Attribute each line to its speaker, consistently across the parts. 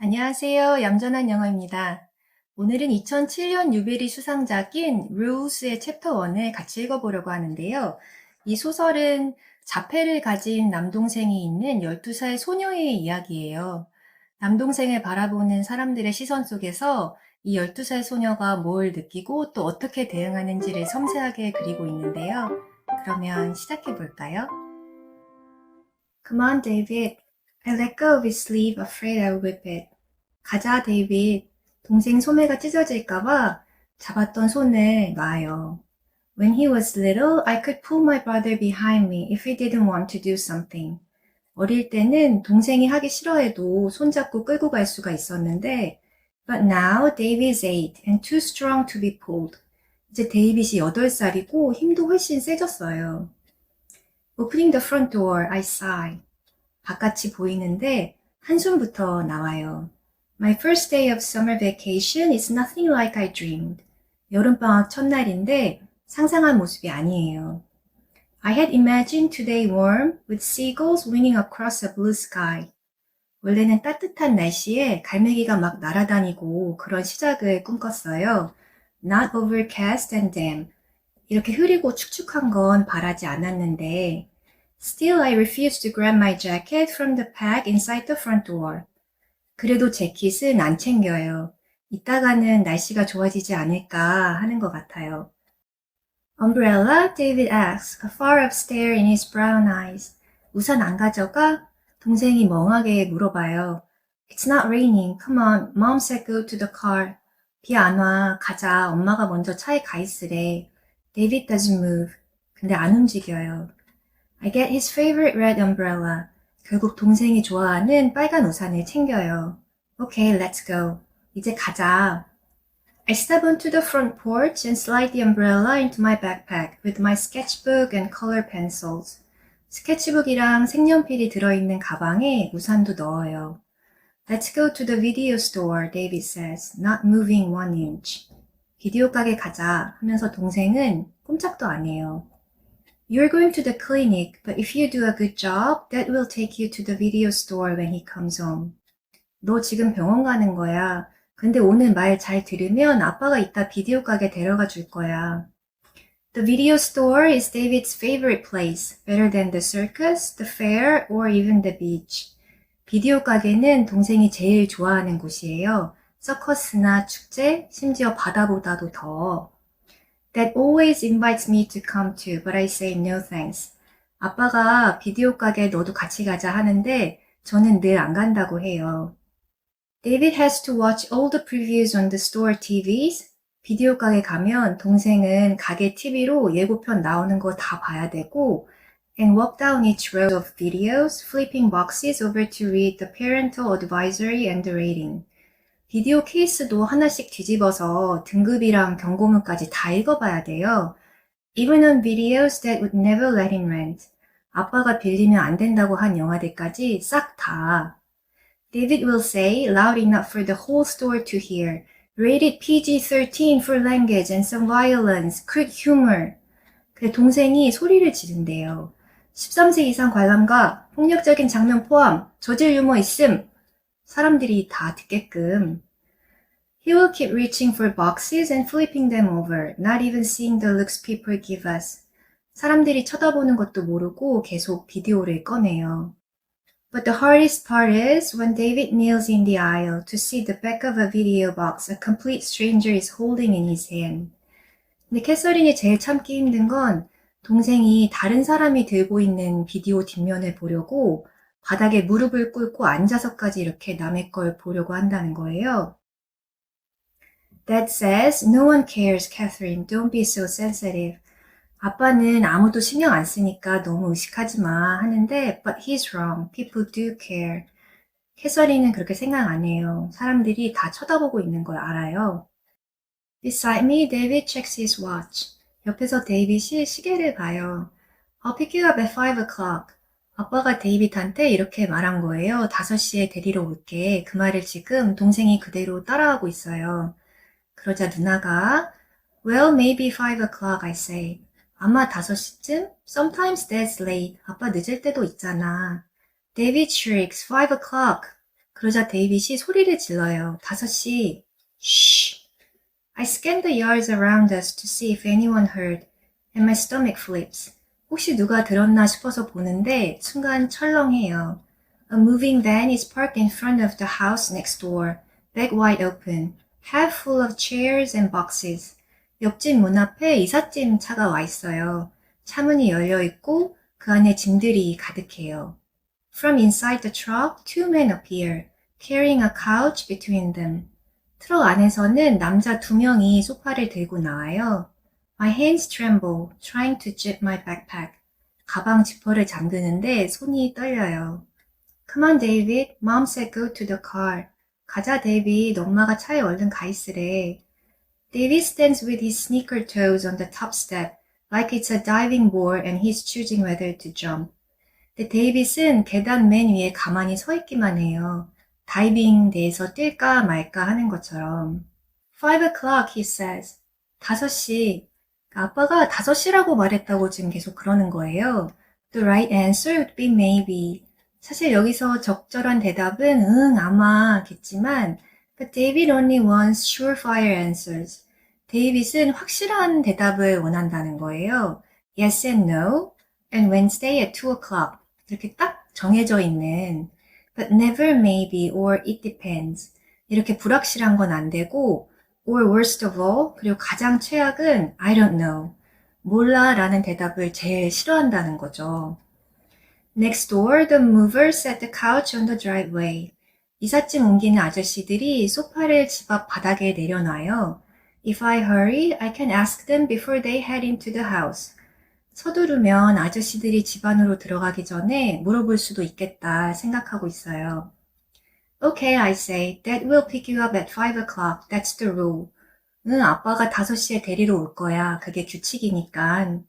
Speaker 1: 안녕하세요. 얌전한 영어입니다. 오늘은 2007년 뉴베리 수상작인 Rules의 챕터 1을 같이 읽어보려고 하는데요. 이 소설은 자폐를 가진 남동생이 있는 12살 소녀의 이야기예요. 남동생을 바라보는 사람들의 시선 속에서 이 12살 소녀가 뭘 느끼고 또 어떻게 대응하는지를 섬세하게 그리고 있는데요. 그러면 시작해 볼까요? Come on, David. I let go of his sleeve, afraid I'll whip it. 가자, 데이빗. 동생 소매가 찢어질까봐 잡았던 손을 놔요. When he was little, I could pull my brother behind me if he didn't want to do something. 어릴 때는 동생이 하기 싫어해도 손잡고 끌고 갈 수가 있었는데, but now David is 8 and too strong to be pulled. 이제 데이빗이 8살이고 힘도 훨씬 세졌어요. Opening the front door, I sigh. 바깥이 보이는데 한숨부터 나와요. My first day of summer vacation is nothing like I dreamed. 여름방학 첫날인데 상상한 모습이 아니에요. I had imagined today warm with seagulls winging across a blue sky. 원래는 따뜻한 날씨에 갈매기가 막 날아다니고 그런 시작을 꿈꿨어요. Not overcast and damp. 이렇게 흐리고 축축한 건 바라지 않았는데 Still, I refused to grab my jacket from the pack inside the front door. 그래도 재킷은 안 챙겨요. 이따가는 날씨가 좋아지지 않을까 하는 것 같아요. Umbrella? David asks, a far-up stare in his brown eyes. 우산 안 가져가? 동생이 멍하게 물어봐요. It's not raining. Come on. Mom said go to the car. 비 안 와. 가자. 엄마가 먼저 차에 가 있으래. David doesn't move. 근데 안 움직여요. I get his favorite red umbrella. 결국 동생이 좋아하는 빨간 우산을 챙겨요. Okay, let's go. 이제 가자. I step onto the front porch and slide the umbrella into my backpack with my sketchbook and color pencils. 스케치북이랑 색연필이 들어있는 가방에 우산도 넣어요. Let's go to the video store, David says, not moving 1 inch. 비디오 가게 가자 하면서 동생은 꼼짝도 안 해요. You're going to the clinic, but if you do a good job, that will take you to the video store when he comes home. 너 지금 병원 가는 거야. 근데 오늘 말 잘 들으면 아빠가 이따 비디오 가게 데려가 줄 거야. The video store is David's favorite place, better than the circus, the fair, or even the beach. 비디오 가게는 동생이 제일 좋아하는 곳이에요. 서커스나 축제, 심지어 바다보다도 더. That always invites me to come too, but I say no thanks. 아빠가 비디오 가게 너도 같이 가자 하는데 저는 늘 안 간다고 해요. David has to watch all the previews on the store TVs. 비디오 가게 가면 동생은 가게 TV로 예고편 나오는 거 다 봐야 되고 and walk down each row of videos, flipping boxes over to read the parental advisory and the rating. 비디오 케이스도 하나씩 뒤집어서 등급이랑 경고문까지 다 읽어봐야 돼요. Even on videos that would never let him rent. 아빠가 빌리면 안 된다고 한 영화들까지 싹 다. David will say, loud enough for the whole store to hear, rated PG-13 for language and some violence, quick humor. 근데 동생이 소리를 지른대요. 13세 이상 관람가, 폭력적인 장면 포함, 저질 유머 있음. 사람들이 다 듣게끔. He will keep reaching for boxes and flipping them over, not even seeing the looks people give us. 사람들이 쳐다보는 것도 모르고 계속 비디오를 꺼내요. But the hardest part is when David kneels in the aisle to see the back of a video box a complete stranger is holding in his hand. 근데 캐서린이 제일 참기 힘든 건 동생이 다른 사람이 들고 있는 비디오 뒷면을 보려고 바닥에 무릎을 꿇고 앉아서까지 이렇게 남의 걸 보려고 한다는 거예요. Dad says, no one cares, Catherine. Don't be so sensitive. 아빠는 아무도 신경 안 쓰니까 너무 의식하지 마 하는데 but he's wrong. People do care. 캐서린은 그렇게 생각 안 해요. 사람들이 다 쳐다보고 있는 걸 알아요. Beside me, David checks his watch. 옆에서 데이빗이 시계를 봐요. I'll pick you up at 5 o'clock. 아빠가 데이빗한테 이렇게 말한 거예요. 5시에 데리러 올게. 그 말을 지금 동생이 그대로 따라하고 있어요. 그러자 누나가 Well, maybe 5 o'clock, I say. 아마 5시쯤? Sometimes that's late. 아빠 늦을 때도 있잖아. David shrieks, 5 o'clock. 그러자 데이빗이 소리를 질러요. 5시. Shh. I scanned the yards around us to see if anyone heard, and my stomach flips. 혹시 누가 들었나 싶어서 보는데 순간 철렁해요. A moving van is parked in front of the house next door, back wide open, half full of chairs and boxes. 옆집 문 앞에 이삿짐 차가 와 있어요. 차문이 열려 있고 그 안에 짐들이 가득해요. From inside the truck, two men appear, carrying a couch between them. 트럭 안에서는 남자 2명이 소파를 들고 나와요. My hands tremble, trying to zip my backpack. 가방 지퍼를 잠그는데 손이 떨려요. Come on, David. Mom said go to the car. 가자, 데이빗. 엄마가 차에 얼른 가 있으래. David stands with his sneaker toes on the top step, like it's a diving board and he's choosing whether to jump. 근데 데이빗은 계단 맨 위에 가만히 서 있기만 해요. 다이빙 대에서 뛸까 말까 하는 것처럼. 5 o'clock, he says. 5시. 아빠가 5시라고 말했다고 지금 계속 그러는 거예요. The right answer would be maybe. 사실 여기서 적절한 대답은 응, 아마겠지만 But David only wants surefire answers. 데이빗은 확실한 대답을 원한다는 거예요. Yes and no, and Wednesday at 2 o'clock. 이렇게 딱 정해져 있는 But never maybe or it depends. 이렇게 불확실한 건 안 되고 or worst of all, 그리고 가장 최악은 I don't know. 몰라 라는 대답을 제일 싫어한다는 거죠. Next door, the movers set the couch on the driveway. 이삿짐 옮기는 아저씨들이 소파를 집 앞 바닥에 내려놔요. If I hurry, I can ask them before they head into the house. 서두르면 아저씨들이 집 안으로 들어가기 전에 물어볼 수도 있겠다 생각하고 있어요. Okay, I say, Dad will pick you up at 5 o'clock. That's the rule. 응, 아빠가 5시에 데리러 올 거야. 그게 규칙이니까.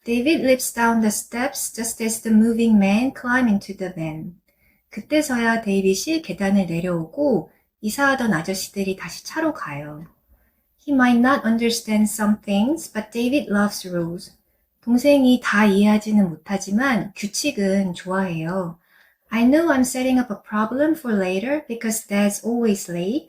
Speaker 1: David leaps down the steps just as the moving men climb into the van. 그때서야 데이빗이 계단을 내려오고 이사하던 아저씨들이 다시 차로 가요. He might not understand some things, but David loves rules. 동생이 다 이해하지는 못하지만 규칙은 좋아해요. I know I'm setting up a problem for later because Dad's always late.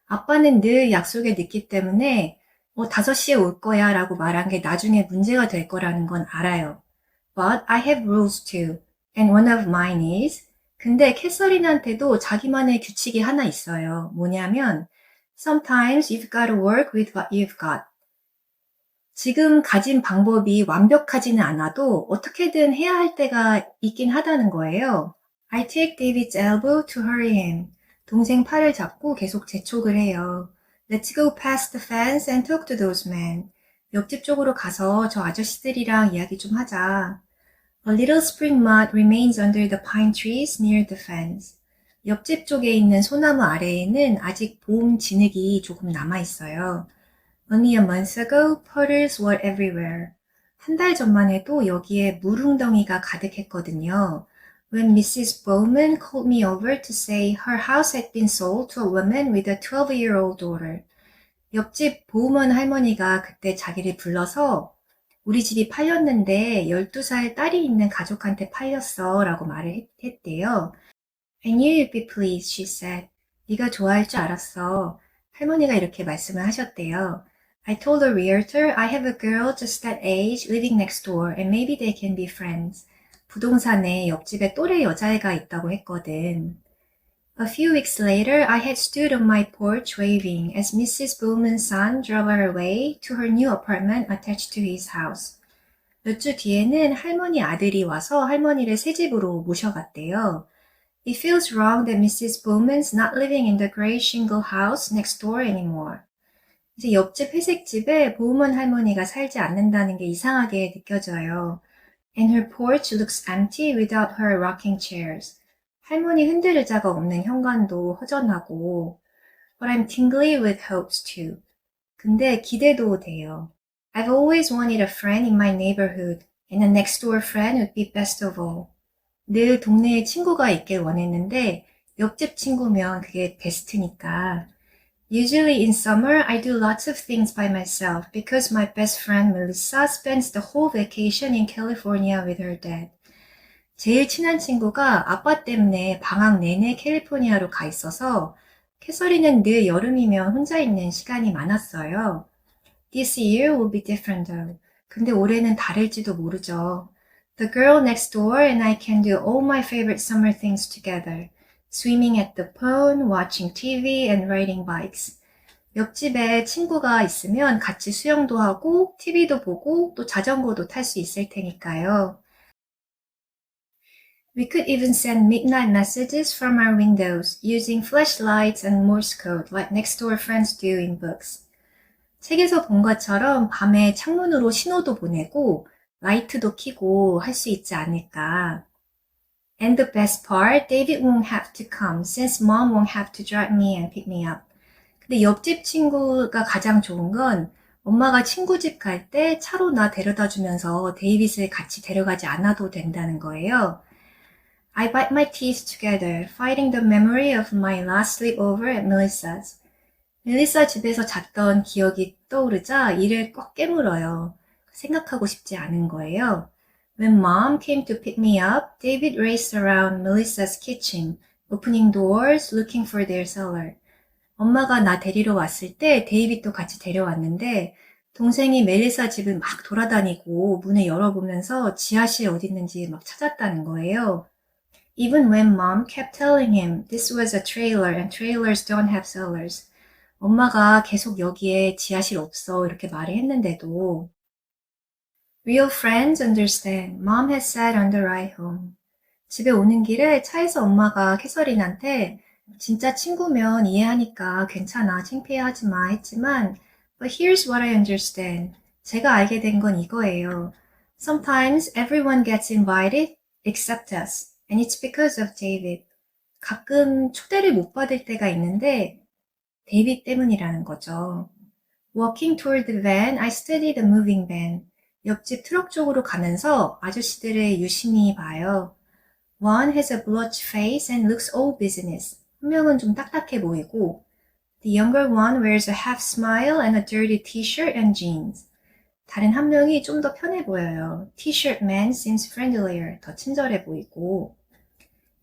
Speaker 1: 아빠는 늘 약속에 늦기 때문에 5시에 올 거야 라고 말한 게 나중에 문제가 될 거라는 건 알아요. But I have rules too. And one of mine is 근데 캐서린한테도 자기만의 규칙이 하나 있어요. 뭐냐면 Sometimes you've got to work with what you've got. 지금 가진 방법이 완벽하지는 않아도 어떻게든 해야 할 때가 있긴 하다는 거예요. I take David's elbow to hurry him. 동생 팔을 잡고 계속 재촉을 해요. Let's go past the fence and talk to those men. 옆집 쪽으로 가서 저 아저씨들이랑 이야기 좀 하자. A little spring mud remains under the pine trees near the fence. 옆집 쪽에 있는 소나무 아래에는 아직 봄 진흙이 조금 남아있어요. Only a month ago, puddles were everywhere. 한 달 전만 해도 여기에 물웅덩이가 가득했거든요. When Mrs. Bowman called me over to say her house had been sold to a woman with a 12-year-old daughter. 옆집 보우먼 할머니가 그때 자기를 불러서 우리 집이 팔렸는데 12살 딸이 있는 가족한테 팔렸어 라고 말을 했대요. I knew you'd be pleased, she said. 네가 좋아할 줄 알았어. 할머니가 이렇게 말씀을 하셨대요. I told the realtor I have a girl just that age living next door and maybe they can be friends. 부동산에 옆집에 또래 여자애가 있다고 했거든. A few weeks later, I had stood on my porch waving as Mrs. Bowman's son drove her away to her new apartment attached to his house. 몇 주 뒤에는 할머니 아들이 와서 할머니를 새 집으로 모셔갔대요. It feels wrong that Mrs. Bowman's not living in the gray shingle house next door anymore. 이제 옆집 회색 집에 보우먼 할머니가 살지 않는다는 게 이상하게 느껴져요. And her porch looks empty without her rocking chairs. 할머니 흔들 의자가 없는 현관도 허전하고 But I'm tingly with hopes too. 근데 기대도 돼요. I've always wanted a friend in my neighborhood and a next door friend would be best of all. 늘 동네에 친구가 있길 원했는데 옆집 친구면 그게 베스트니까. Usually in summer, I do lots of things by myself because my best friend Melissa spends the whole vacation in California with her dad. 제일 친한 친구가 아빠 때문에 방학 내내 캘리포니아로 가 있어서 캐서린은 늘 여름이면 혼자 있는 시간이 많았어요. This year will be different though. 근데 올해는 다를지도 모르죠. The girl next door and I can do all my favorite summer things together. Swimming at the pond, watching TV and riding bikes. 옆집에 친구가 있으면 같이 수영도 하고 TV도 보고 또 자전거도 탈 수 있을 테니까요. We could even send midnight messages from our windows using flashlights and Morse code like next door friends do in books. 책에서 본 것처럼 밤에 창문으로 신호도 보내고 라이트도 켜고 할 수 있지 않을까. And the best part, David won't have to come since mom won't have to drive me and pick me up. 근데 옆집 친구가 가장 좋은 건 엄마가 친구 집 갈 때 차로 나 데려다 주면서 데이빗을 같이 데려가지 않아도 된다는 거예요. I bite my teeth together, fighting the memory of my last sleepover at Melissa's. 멜리사 집에서 잤던 기억이 떠오르자 이를 꽉 깨물어요. 생각하고 싶지 않은 거예요. When mom came to pick me up, David raced around Melissa's kitchen, opening doors, looking for their cellar. 엄마가 나 데리러 왔을 때 데이빗도 같이 데려왔는데 동생이 멜리사 집을 막 돌아다니고 문을 열어보면서 지하실 어디 있는지 막 찾았다는 거예요. Even when mom kept telling him this was a trailer and trailers don't have cellars. 엄마가 계속 여기에 지하실 없어 이렇게 말을 했는데도 Real friends understand. Mom has said on the ride home. 집에 오는 길에 차에서 엄마가 캐서린한테 진짜 친구면 이해하니까 괜찮아, 창피해하지 마 했지만 But here's what I understand. 제가 알게 된 건 이거예요. Sometimes everyone gets invited except us. And it's because of David. 가끔 초대를 못 받을 때가 있는데 데이빗 때문이라는 거죠. Walking toward the van, I study the moving van. 옆집 트럭 쪽으로 가면서 아저씨들을 유심히 봐요. One has a blotched face and looks all business. 한 명은 좀 딱딱해 보이고 The younger one wears a half smile and a dirty t-shirt and jeans. 다른 한 명이 좀 더 편해 보여요. T-shirt man seems friendlier. 더 친절해 보이고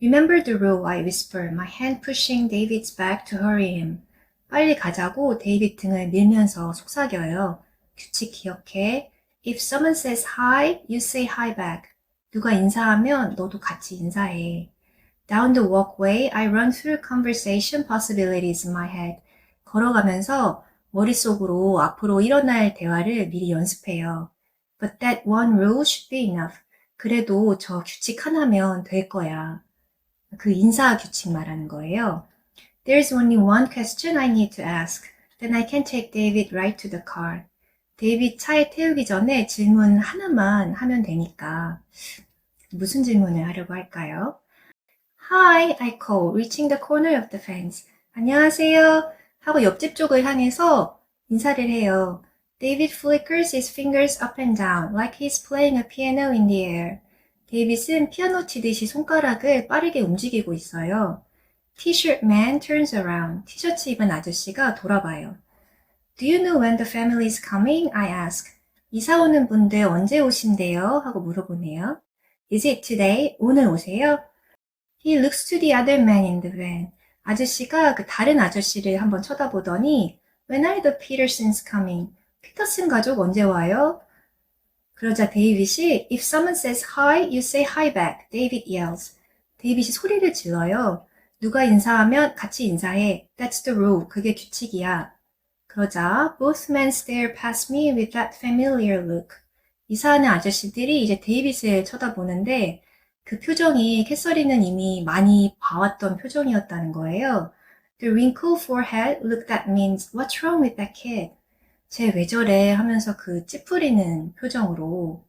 Speaker 1: Remember the rule, I whisper, my hand pushing David's back to hurry him. 빨리 가자고 데이빗 등을 밀면서 속삭여요. 규칙 기억해. If someone says hi, you say hi back. 누가 인사하면 너도 같이 인사해. Down the walkway, I run through conversation possibilities in my head. 걸어가면서 머릿속으로 앞으로 일어날 대화를 미리 연습해요. But that one rule should be enough. 그래도 저 규칙 하나면 될 거야. 그 인사 규칙 말하는 거예요. There's only one question I need to ask. Then I can take David right to the car. 데이빗 차에 태우기 전에 질문 하나만 하면 되니까. 무슨 질문을 하려고 할까요? Hi, I call, reaching the corner of the fence. 안녕하세요. 하고 옆집 쪽을 향해서 인사를 해요. David flickers his fingers up and down, like he's playing a piano in the air. 데이빗은 피아노 치듯이 손가락을 빠르게 움직이고 있어요. T-shirt man turns around. 티셔츠 입은 아저씨가 돌아봐요. Do you know when the family is coming? I ask. 이사 오는 분들 언제 오신대요? 하고 물어보네요. Is it today? 오늘 오세요? He looks to the other man in the van. 아저씨가 그 다른 아저씨를 한번 쳐다보더니 When are the Petersons coming? 피터슨 가족 언제 와요? 그러자 데이빗이 If someone says hi, you say hi back. David yells. 데이빗이 소리를 질러요. 누가 인사하면 같이 인사해. That's the rule. 그게 규칙이야. 그러자 both men stare past me with that familiar look. 이사하는 아저씨들이 이제 데이빗을 쳐다보는데 그 표정이 캐서린은 이미 많이 봐왔던 표정이었다는 거예요. The wrinkled forehead look that means what's wrong with that kid? 쟤 왜 저래 하면서 그 찌푸리는 표정으로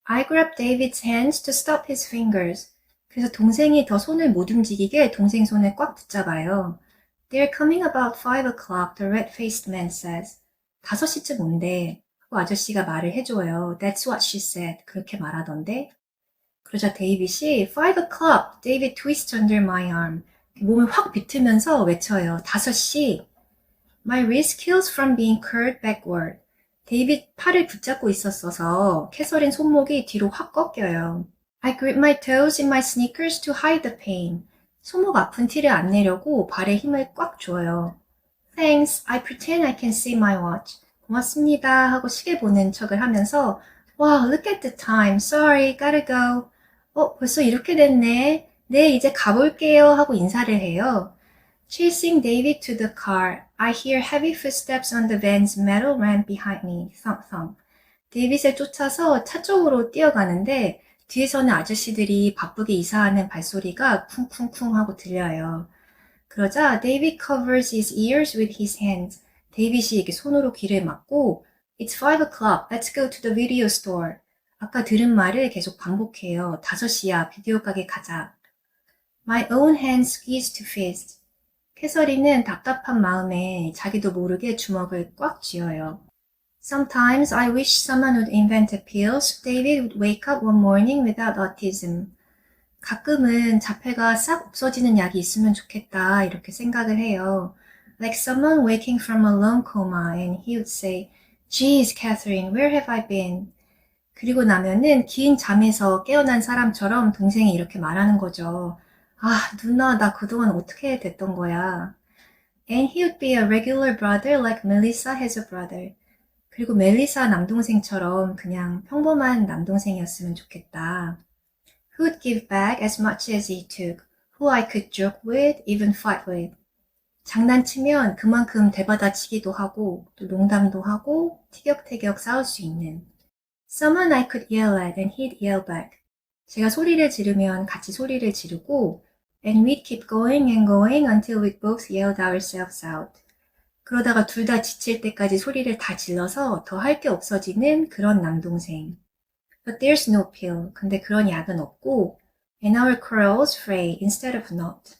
Speaker 1: I grab David's hands to stop his fingers. 그래서 동생이 더 손을 못 움직이게 동생 손을 꽉 붙잡아요. They're coming about 5 o'clock, the red-faced man says. 5시쯤 온대. 하고 아저씨가 말을 해줘요. That's what she said. 그렇게 말하던데. 그러자 데이빗이 5 o'clock, David twists under my arm. 몸을 확 비틀면서 외쳐요. 5시. My wrist kills from being curled backward. 데이빗 팔을 붙잡고 있었어서 캐서린 손목이 뒤로 확 꺾여요. I grip my toes in my sneakers to hide the pain. 손목 아픈 티를 안 내려고 발에 힘을 꽉 줘요. Thanks, I pretend I can see my watch. 고맙습니다 하고 시계 보는 척을 하면서 Wow, look at the time. Sorry, gotta go. 벌써 이렇게 됐네. 네, 이제 가볼게요 하고 인사를 해요. Chasing David to the car, I hear heavy footsteps on the van's metal ramp behind me. Thump, thump. 데이빗을 쫓아서 차 쪽으로 뛰어가는데 뒤에서는 아저씨들이 바쁘게 이사하는 발소리가 쿵쿵쿵 하고 들려요. 그러자 David covers his ears with his hands. 데이빗이 이렇게 손으로 귀를 막고 It's 5 o'clock. Let's go to the video store. 아까 들은 말을 계속 반복해요. 5시야. 비디오 가게 가자. My own hands squeeze to fist. 캐서린은 답답한 마음에 자기도 모르게 주먹을 꽉 쥐어요. Sometimes I wish someone would invent a pill so David would wake up one morning without autism. 가끔은 자폐가 싹 없어지는 약이 있으면 좋겠다 이렇게 생각을 해요. Like someone waking from a long coma and he would say, Geez, Catherine, where have I been? 그리고 나면은 긴 잠에서 깨어난 사람처럼 동생이 이렇게 말하는 거죠. 아, 누나, 나 그동안 어떻게 됐던 거야? And he would be a regular brother like Melissa has a brother. 그리고 멜리사 남동생처럼 그냥 평범한 남동생이었으면 좋겠다. Who would give back as much as he took, who I could joke with, even fight with. 장난치면 그만큼 대받아치기도 하고 또 농담도 하고 티격태격 싸울 수 있는. Someone I could yell at and he'd yell back. 제가 소리를 지르면 같이 소리를 지르고 and we'd keep going and going until we both yelled ourselves out. 그러다가 둘 다 지칠 때까지 소리를 다 질러서 더 할 게 없어지는 그런 남동생. But there's no pill. 근데 그런 약은 없고 and our quarrels fray instead of not.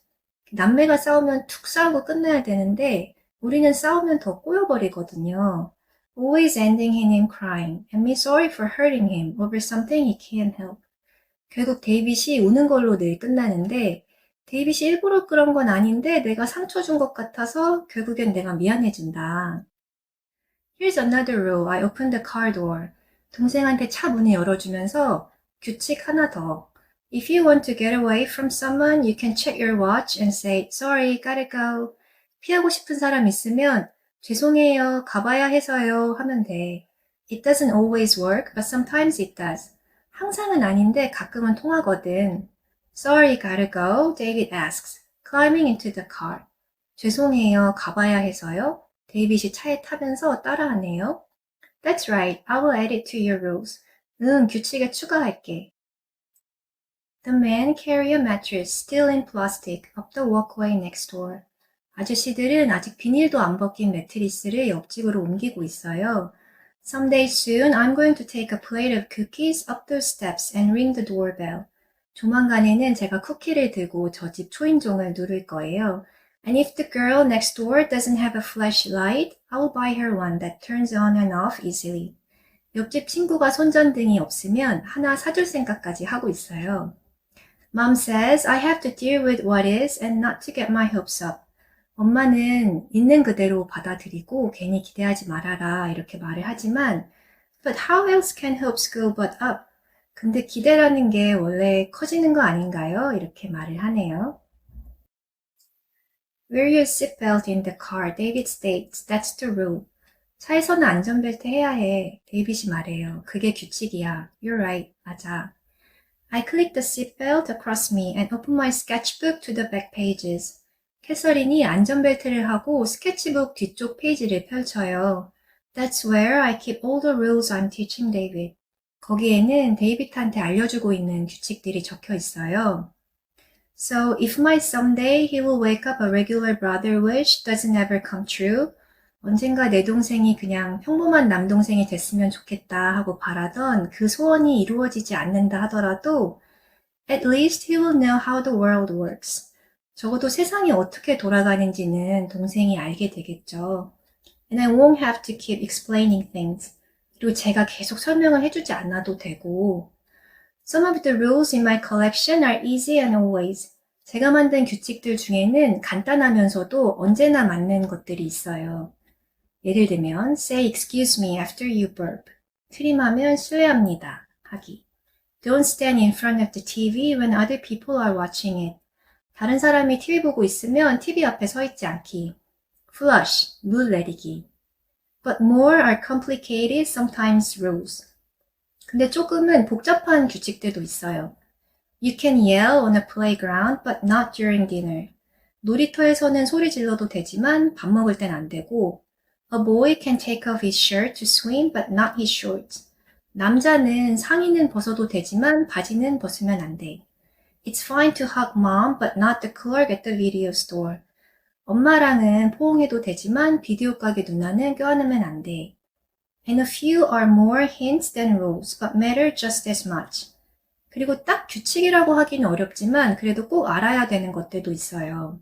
Speaker 1: 남매가 싸우면 툭 싸우고 끝내야 되는데 우리는 싸우면 더 꼬여버리거든요. Always ending in him crying and me sorry for hurting him over something he can't help. 결국 데이빗이 우는 걸로 늘 끝나는데 데이빗이 일부러 그런 건 아닌데 내가 상처 준 것 같아서 결국엔 내가 미안해진다. Here's another rule. I opened the car door. 동생한테 차 문을 열어주면서 규칙 하나 더. If you want to get away from someone, you can check your watch and say, sorry, gotta go. 피하고 싶은 사람 있으면 죄송해요, 가봐야 해서요 하면 돼. It doesn't always work, but sometimes it does. 항상은 아닌데 가끔은 통하거든. Sorry, gotta go, David asks, climbing into the car. 죄송해요, 가봐야 해서요. 데이빗이 차에 타면서 따라하네요. That's right, I will add it to your rules. 응, 규칙에 추가할게. The men carry a mattress still in plastic up the walkway next door. 아저씨들은 아직 비닐도 안 벗긴 매트리스를 옆집으로 옮기고 있어요. Someday soon, I'm going to take a plate of cookies up those steps and ring the doorbell. 조만간에는 제가 쿠키를 들고 저 집 초인종을 누를 거예요. And if the girl next door doesn't have a flashlight, I'll buy her one that turns on and off easily. 옆집 친구가 손전등이 없으면 하나 사줄 생각까지 하고 있어요. Mom says I have to deal with what is and not to get my hopes up. 엄마는 있는 그대로 받아들이고 괜히 기대하지 말아라 이렇게 말을 하지만 But how else can hopes go but up? 근데 기대라는 게 원래 커지는 거 아닌가요? 이렇게 말을 하네요. Wear your seatbelt in the car, David states. That's the rule. 차에서는 안전벨트 해야 해. 데이빗이 말해요. 그게 규칙이야. You're right. 맞아. I click the seatbelt across me and open my sketchbook to the back pages. 캐서린이 안전벨트를 하고 스케치북 뒤쪽 페이지를 펼쳐요. That's where I keep all the rules I'm teaching David. 거기에는 데이빗한테 알려주고 있는 규칙들이 적혀 있어요. So if my someday he will wake up a regular brother wish doesn't ever come true, 언젠가 내 동생이 그냥 평범한 남동생이 됐으면 좋겠다 하고 바라던 그 소원이 이루어지지 않는다 하더라도 at least he will know how the world works. 적어도 세상이 어떻게 돌아가는지는 동생이 알게 되겠죠. And I won't have to keep explaining things. 그리고 제가 계속 설명을 해주지 않아도 되고 Some of the rules in my collection are easy and always. 제가 만든 규칙들 중에는 간단하면서도 언제나 맞는 것들이 있어요. 예를 들면 say excuse me after you burp. 트림하면 실례합니다. 하기. Don't stand in front of the TV when other people are watching it. 다른 사람이 TV 보고 있으면 TV 앞에 서 있지 않기. Flush, 물 내리기. But more are complicated, sometimes rules. 근데 조금은 복잡한 규칙들도 있어요. You can yell on a playground, but not during dinner. 놀이터에서는 소리 질러도 되지만 밥 먹을 땐 안 되고, A boy can take off his shirt to swim, but not his shorts. 남자는 상의는 벗어도 되지만 바지는 벗으면 안 돼. It's fine to hug mom, but not the clerk at the video store. 엄마랑은 포옹해도 되지만 비디오 가게 누나는 껴안으면 안 돼. And a few are more hints than rules, but matter just as much. 그리고 딱 규칙이라고 하기는 어렵지만 그래도 꼭 알아야 되는 것들도 있어요.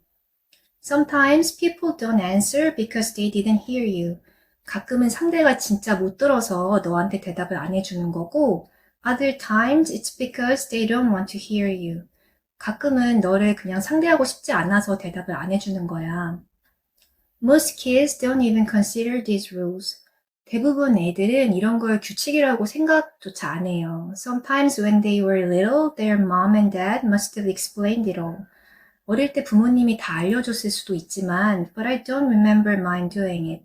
Speaker 1: Sometimes people don't answer because they didn't hear you. 가끔은 상대가 진짜 못 들어서 너한테 대답을 안 해주는 거고, Other times it's because they don't want to hear you. 가끔은 너를 그냥 상대하고 싶지 않아서 대답을 안 해주는 거야. Most kids don't even consider these rules. 대부분 애들은 이런 걸 규칙이라고 생각조차 안 해요. Sometimes when they were little, their mom and dad must have explained it all. 어릴 때 부모님이 다 알려줬을 수도 있지만, but I don't remember mine doing it.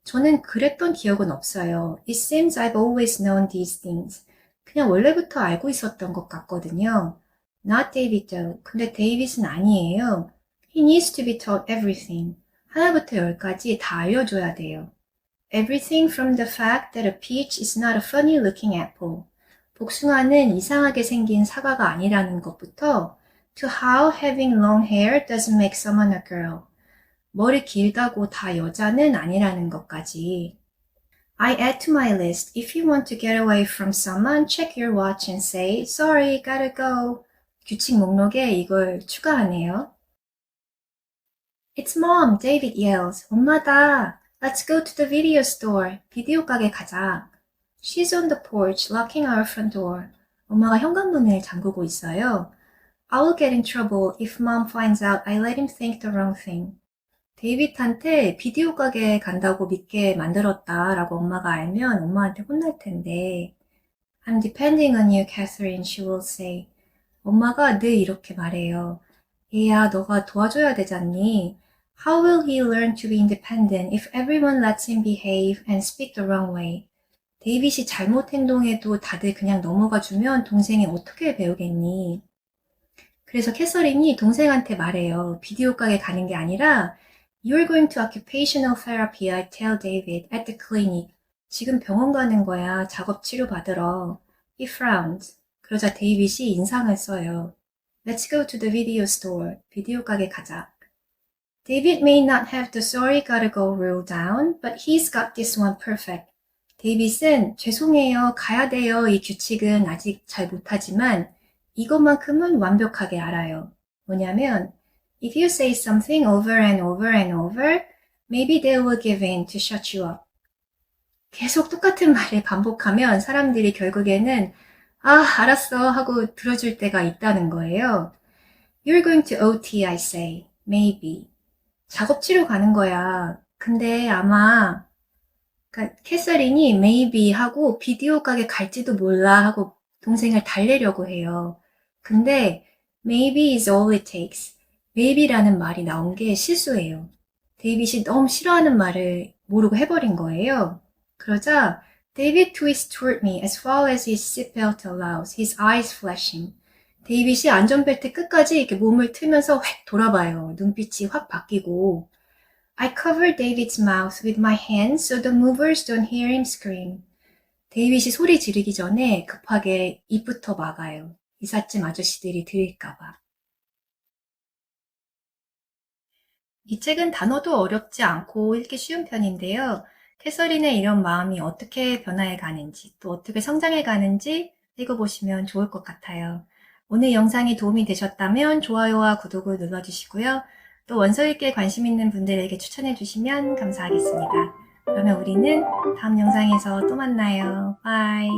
Speaker 1: 저는 그랬던 기억은 없어요. It seems I've always known these things. 그냥 원래부터 알고 있었던 것 같거든요. Not David though. 근데 데이빗은 아니에요. He needs to be taught everything. 하나부터 열까지 다 알려줘야 돼요. Everything from the fact that a peach is not a funny looking apple. 복숭아는 이상하게 생긴 사과가 아니라는 것부터 to how having long hair doesn't make someone a girl. 머리 길다고 다 여자는 아니라는 것까지. I add to my list, if you want to get away from someone, check your watch and say, sorry, gotta go. 규칙 목록에 이걸 추가하네요. It's mom, David yells. 엄마다. Let's go to the video store. 비디오 가게 가자. She's on the porch, locking our front door. 엄마가 현관문을 잠그고 있어요. I'll get in trouble if mom finds out I let him think the wrong thing. 데이빗한테 비디오 가게 간다고 믿게 만들었다라고 엄마가 알면 엄마한테 혼날 텐데. I'm depending on you, Catherine, she will say. 엄마가 늘 이렇게 말해요. 얘야, 너가 도와줘야 되잖니. How will he learn to be independent if everyone lets him behave and speak the wrong way? 데이빗이 잘못 행동해도 다들 그냥 넘어가 주면 동생이 어떻게 배우겠니? 그래서 캐서린이 동생한테 말해요. 비디오 가게 가는 게 아니라 You're going to occupational therapy, I tell David, at the clinic. 지금 병원 가는 거야. 작업 치료 받으러. He frowned. 그러자 데이빗이 인상을 써요. Let's go to the video store. 비디오 가게 가자. David may not have the sorry gotta go rule down, but he's got this one perfect. 데이빗은 죄송해요, 가야 돼요 이 규칙은 아직 잘 못하지만 이것만큼은 완벽하게 알아요. 뭐냐면 If you say something over and over and over, maybe they will give in to shut you up. 계속 똑같은 말을 반복하면 사람들이 결국에는 아, 알았어 하고 들어줄 때가 있다는 거예요. You're going to OT, I say. Maybe. 작업 치료 가는 거야. 근데 아마 그러니까 캐서린이 maybe 하고 비디오 가게 갈지도 몰라 하고 동생을 달래려고 해요. 근데 maybe is all it takes. maybe라는 말이 나온 게 실수예요. 데이빗이 너무 싫어하는 말을 모르고 해버린 거예요. 그러자 David twists toward me as far as his seatbelt allows, his eyes flashing. 데이빗이 안전벨트 끝까지 이렇게 몸을 틀면서 획 돌아봐요. 눈빛이 확 바뀌고. I cover David's mouth with my hands so the movers don't hear him scream. 데이빗이 소리 지르기 전에 급하게 입부터 막아요. 이삿짐 아저씨들이 들을까봐. 이 책은 단어도 어렵지 않고 읽기 쉬운 편인데요. 캐서린의 이런 마음이 어떻게 변화해 가는지 또 어떻게 성장해 가는지 읽어보시면 좋을 것 같아요. 오늘 영상이 도움이 되셨다면 좋아요와 구독을 눌러주시고요. 또 원서 읽기에 관심 있는 분들에게 추천해 주시면 감사하겠습니다. 그러면 우리는 다음 영상에서 또 만나요. 바이.